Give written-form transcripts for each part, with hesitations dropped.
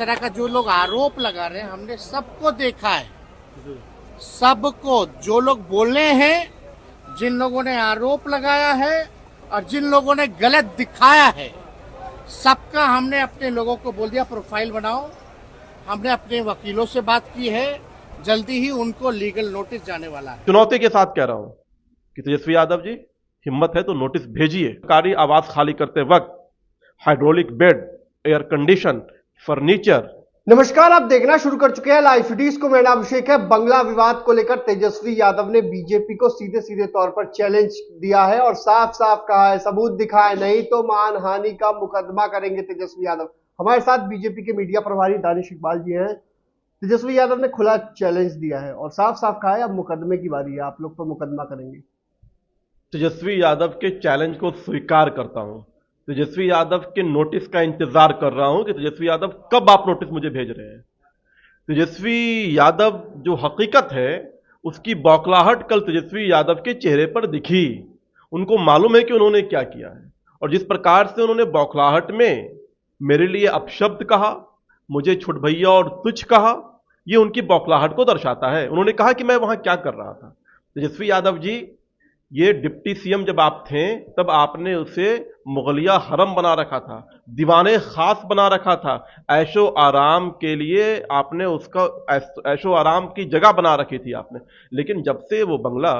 तरह का जो लोग आरोप लगा रहे हैं, हमने सबको देखा है, सबको, जो लोग बोले हैं, जिन लोगों ने आरोप लगाया है और जिन लोगों ने गलत दिखाया है, सबका हमने अपने लोगों को बोल दिया प्रोफाइल बनाओ। हमने अपने वकीलों से बात की है, जल्दी ही उनको लीगल नोटिस जाने वाला है। चुनौती के साथ कह रहा हूं कि तेजस्वी यादव जी, हिम्मत है तो नोटिस भेजिए। सरकारी आवास खाली करते वक्त hydraulic bed, air condition, furniture. नमस्कार, आप देखना शुरू कर चुके हैं लाइव सिटीज को। मेरा नाम अभिषेक है। बंगला विवाद को लेकर तेजस्वी यादव ने बीजेपी को सीधे सीधे तौर पर चैलेंज दिया है और साफ साफ कहा है, सबूत दिखाए नहीं तो मानहानि का मुकदमा करेंगे तेजस्वी यादव। हमारे साथ बीजेपी के मीडिया प्रभारी दानिश इकबाल जी हैं। तेजस्वी यादव ने खुला चैलेंज दिया है और साफ साफ कहा है अब मुकदमे की बारी है, आप लोग पर मुकदमा करेंगे। तेजस्वी यादव के चैलेंज को स्वीकार करता हूं। तेजस्वी यादव के नोटिस का इंतजार कर रहा हूं कि तेजस्वी यादव कब आप नोटिस मुझे भेज रहे हैं। तेजस्वी यादव जो हकीकत है उसकी बौखलाहट कल तेजस्वी यादव के चेहरे पर दिखी। उनको मालूम है कि उन्होंने क्या किया है और जिस प्रकार से उन्होंने बौखलाहट में मेरे लिए अपशब्द कहा, मुझे छुट भैया और तुच्छ कहा, यह उनकी बौखलाहट को दर्शाता है। उन्होंने कहा कि मैं वहां क्या कर रहा था। तेजस्वी यादव जी, ये डिप्टी सीएम जब आप थे तब आपने उसे मुगलिया हरम बना रखा था, दीवाने खास बना रखा था, ऐशो आराम के लिए आपने उसका ऐशो आराम की जगह बना रखी थी आपने। लेकिन जब से वो बंगला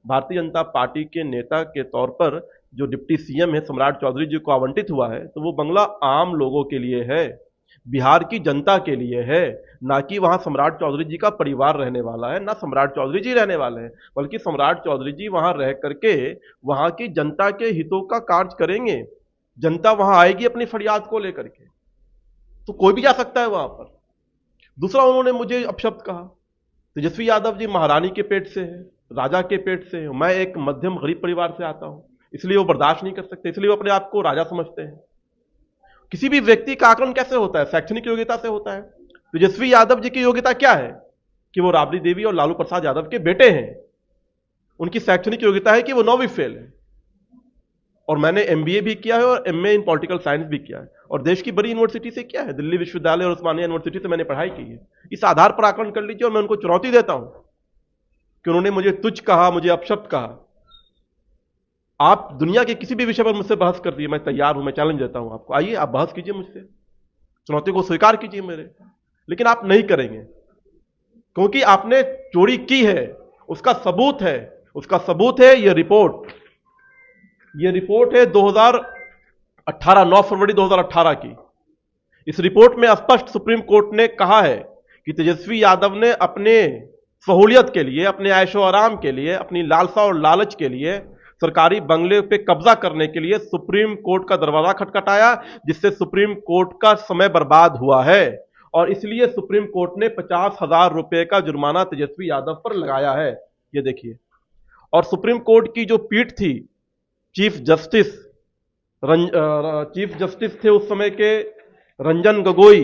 भारतीय जनता पार्टी के नेता के तौर पर जो डिप्टी सीएम है सम्राट चौधरी जी को आवंटित हुआ है, तो वो बंगला आम लोगों के लिए है, बिहार की जनता के लिए है, ना कि वहां सम्राट चौधरी जी का परिवार रहने वाला है, ना सम्राट चौधरी जी रहने वाले हैं, बल्कि सम्राट चौधरी जी वहां रह करके वहां की जनता के हितों का कार्य करेंगे। जनता वहां आएगी अपनी फरियाद को लेकर के, तो कोई भी जा सकता है वहां पर। दूसरा, उन्होंने मुझे अपशब्द कहा। तेजस्वी यादव जी महारानी के पेट से है, राजा के पेट से है। मैं एक मध्यम गरीब परिवार से आता हूं, इसलिए वो बर्दाश्त नहीं कर सकते, इसलिए वो अपने आप को राजा समझते हैं। किसी भी व्यक्ति का आकलन कैसे होता है? शैक्षणिक योग्यता से होता है। तेजस्वी यादव जी की योग्यता क्या है कि वो राबड़ी देवी और लालू प्रसाद यादव के बेटे हैं। उनकी शैक्षणिक योग्यता है कि वो 9वीं फेल है और मैंने एमबीए भी किया है और एमए इन पॉलिटिकल साइंस भी किया है और देश की बड़ी यूनिवर्सिटी से किया है, दिल्ली विश्वविद्यालय और उस्मानिया यूनिवर्सिटी से मैंने पढ़ाई की है। इस आधार पर आकलन कर लीजिए और मैं उनको चुनौती देता हूं कि उन्होंने मुझे तुच्छ कहा, मुझे अपशब्द कहा। आप दुनिया के किसी भी विषय पर मुझसे बहस कर दिए, मैं तैयार हूं, मैं चैलेंज देता हूं आपको, आइए आप बहस कीजिए मुझसे, चुनौती को स्वीकार कीजिए मेरे। लेकिन आप नहीं करेंगे क्योंकि आपने चोरी की है, उसका सबूत है, उसका सबूत है ये रिपोर्ट। ये रिपोर्ट है 2018, 9 फरवरी 2018 की। इस रिपोर्ट में स्पष्ट सुप्रीम कोर्ट ने कहा है कि तेजस्वी यादव ने अपने सहूलियत के लिए, अपने ऐशो आराम के लिए, अपनी लालसा और लालच के लिए सरकारी बंगले पे कब्जा करने के लिए सुप्रीम कोर्ट का दरवाजा खटखटाया, जिससे सुप्रीम कोर्ट का समय बर्बाद हुआ है और इसलिए सुप्रीम कोर्ट ने 50,000 रुपए का जुर्माना तेजस्वी यादव पर लगाया है। ये देखिए। और सुप्रीम कोर्ट की जो पीठ थी, चीफ जस्टिस थे उस समय के रंजन गोगोई,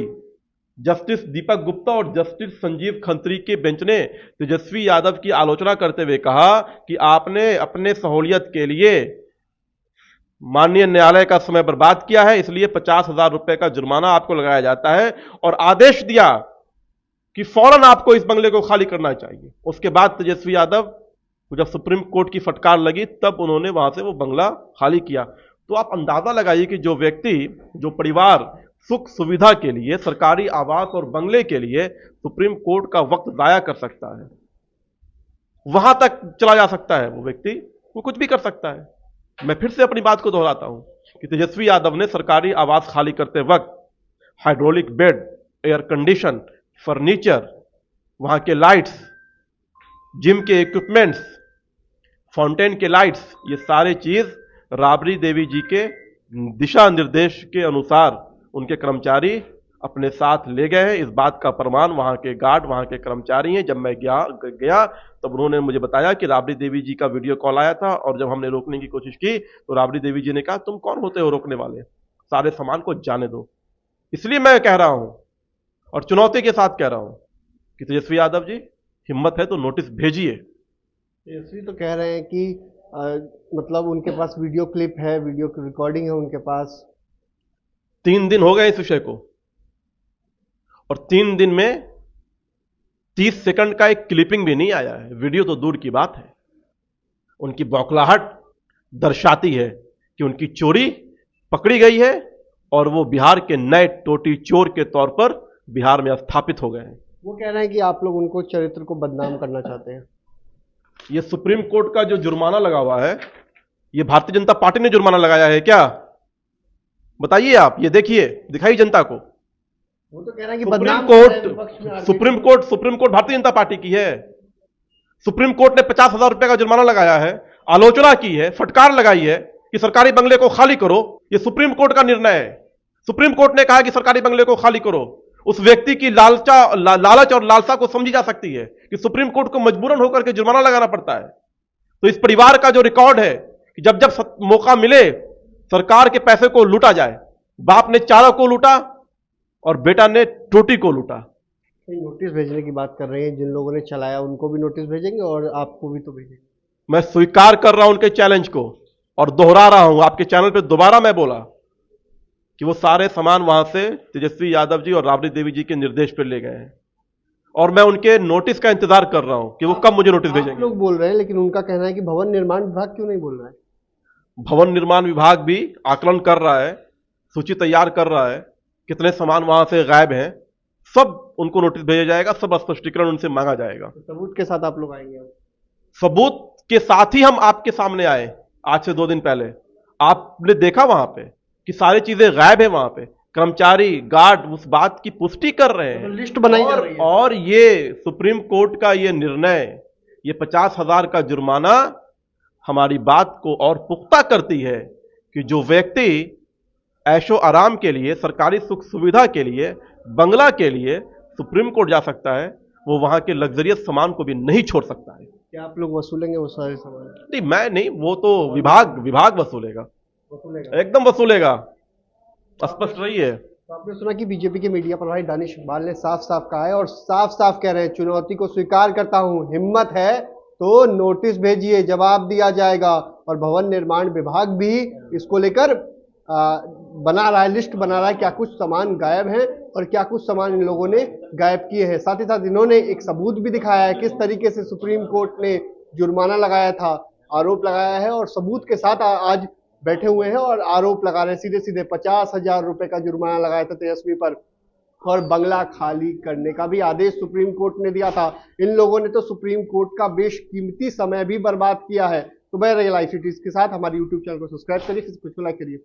जस्टिस दीपक गुप्ता और जस्टिस संजीव खंत्री के बेंच ने तेजस्वी यादव की आलोचना करते हुए कहा कि आपने अपने सहूलियत के लिए माननीय न्यायालय का समय बर्बाद किया है, इसलिए 50,000 रुपए का जुर्माना आपको लगाया जाता है और आदेश दिया कि फौरन आपको इस बंगले को खाली करना चाहिए। उसके बाद तेजस्वी यादव को जब सुप्रीम कोर्ट की फटकार लगी तब उन्होंने वहां से वो बंगला खाली किया। तो आप अंदाजा लगाइए कि जो व्यक्ति, जो परिवार सुख सुविधा के लिए, सरकारी आवास और बंगले के लिए सुप्रीम कोर्ट का वक्त जाया कर सकता है, वहां तक चला जा सकता है, वो व्यक्ति वो कुछ भी कर सकता है। मैं फिर से अपनी बात को दोहराता हूं कि तेजस्वी यादव ने सरकारी आवास खाली करते वक्त hydraulic bed, air condition, furniture, वहां के लाइट्स, जिम के इक्विपमेंट्स, फाउंटेन के लाइट्स, ये सारे चीज राबड़ी देवी जी के दिशा निर्देश के अनुसार उनके कर्मचारी अपने साथ ले गए हैं। इस बात का प्रमाण वहां के गार्ड, वहां के कर्मचारी हैं। जब मैं गया तब उन्होंने मुझे बताया कि राबड़ी देवी जी का वीडियो कॉल आया था और जब हमने रोकने की कोशिश की तो राबड़ी देवी जी ने कहा, तुम कौन होते हो रोकने वाले, सारे सामान को जाने दो। इसलिए मैं कह रहा हूं और चुनौती के साथ कह रहा हूं कि तेजस्वी यादव जी, हिम्मत है तो नोटिस भेजिए। तेजस्वी तो कह रहे हैं कि मतलब उनके पास वीडियो क्लिप है, वीडियो की रिकॉर्डिंग है उनके पास। 3 दिन हो गए इस विषय को और 3 दिन में 30 सेकंड का एक क्लिपिंग भी नहीं आया है। वीडियो तो दूर की बात है। उनकी बौखलाहट दर्शाती है कि उनकी चोरी पकड़ी गई है और वो बिहार के नए टोटी चोर के तौर पर बिहार में स्थापित हो गए हैं। वो कह रहे हैं कि आप लोग उनको चरित्र को बदनाम करना चाहते हैं। ये सुप्रीम कोर्ट का जो जुर्माना लगा हुआ है, ये भारतीय जनता पार्टी ने जुर्माना लगाया है क्या? बताइए आप, ये देखिए, दिखाई जनता को। वो तो कह रहा है कि सुप्रीम बदनाम कर रहे हैं विपक्ष में कोर्ट आके। Supreme court Bharatiya Janata party की है। सुप्रीम कोर्ट ने 50,000 रुपए का जुर्माना लगाया है, आलोचना की है, फटकार लगाई है कि सरकारी बंगले को खाली करो। यह सुप्रीम कोर्ट का निर्णय है। सुप्रीम कोर्ट ने कहा कि सरकारी बंगले को खाली करो। उस व्यक्ति की लालच और लालसा को समझी जा सकती है कि सुप्रीम कोर्ट को मजबूरन होकर के जुर्माना लगाना पड़ता है। तो इस परिवार का जो रिकॉर्ड है कि जब जब मौका मिले सरकार के पैसे को लूटा जाए। बाप ने चारा को लूटा और बेटा ने टोटी को लूटा। नोटिस भेजने की बात कर रहे हैं, जिन लोगों ने चलाया उनको भी नोटिस भेजेंगे और आपको भी तो भेजेंगे। मैं स्वीकार कर रहा हूं उनके चैलेंज को और दोहरा रहा हूं। आपके चैनल पे दोबारा मैं बोला कि वो सारे सामान वहां से तेजस्वी यादव जी और राबड़ी देवी जी के निर्देश पर ले गए हैं और मैं उनके नोटिस का इंतजार कर रहा हूं कि वो कब मुझे नोटिस भेजेंगे। लोग बोल रहे हैं, लेकिन उनका कहना है कि भवन निर्माण विभाग क्यों नहीं बोल रहा है? भवन निर्माण विभाग भी आकलन कर रहा है, सूची तैयार कर रहा है, कितने सामान वहां से गायब हैं, सब उनको नोटिस भेजा जाएगा, सब स्पष्टीकरण उनसे मांगा जाएगा। तो सबूत के साथ आप लोग आएंगे? सबूत के साथ ही हम आपके सामने आए। आज से 2 दिन पहले आपने देखा वहां पे कि सारी चीजें गायब है। वहां पे कर्मचारी गार्ड उस बात की पुष्टि कर रहे हैं। लिस्ट बनाई जा रही है। और ये सुप्रीम कोर्ट का ये निर्णय, ये 50,000 का जुर्माना हमारी बात को और पुख्ता करती है कि जो व्यक्ति ऐशो आराम के लिए, सरकारी सुख सुविधा के लिए, बंगला के लिए सुप्रीम कोर्ट जा सकता है, वो वहां के लग्जरियस सामान को भी नहीं छोड़ सकता है। क्या आप लोग वसूलेंगे वो सारे सामान? नहीं, मैं नहीं, वो तो विभाग वसूलेगा, एकदम वसूलेगा। स्पष्ट रही है। तो आपने सुना कि बीजेपी के मीडिया प्रभारी दानिश इकबाल ने साफ साफ कहा है और साफ साफ कह रहे हैं, चुनौती को स्वीकार करता हूं, हिम्मत है तो नोटिस भेजिए, जवाब दिया जाएगा। और भवन निर्माण विभाग भी इसको लेकर बना रहा है, लिस्ट बना रहा है, क्या कुछ सामान गायब हैं और क्या कुछ सामान इन लोगों ने गायब किए हैं। साथ ही साथ इन्होंने एक सबूत भी दिखाया है किस तरीके से सुप्रीम कोर्ट ने जुर्माना लगाया था, आरोप लगाया है और सबूत के साथ आज बैठे हुए हैं और आरोप लगा रहे हैं सीधे सीधे। 50,000 रुपए का जुर्माना लगाया था तेजस्वी पर और बंगला खाली करने का भी आदेश सुप्रीम कोर्ट ने दिया था। इन लोगों ने तो सुप्रीम कोर्ट का बेशकीमती समय भी बर्बाद किया है। तो बने रहिए लाइव सिटीज के साथ, हमारे यूट्यूब चैनल को सब्सक्राइब करिए, कुछ लाइक करिए।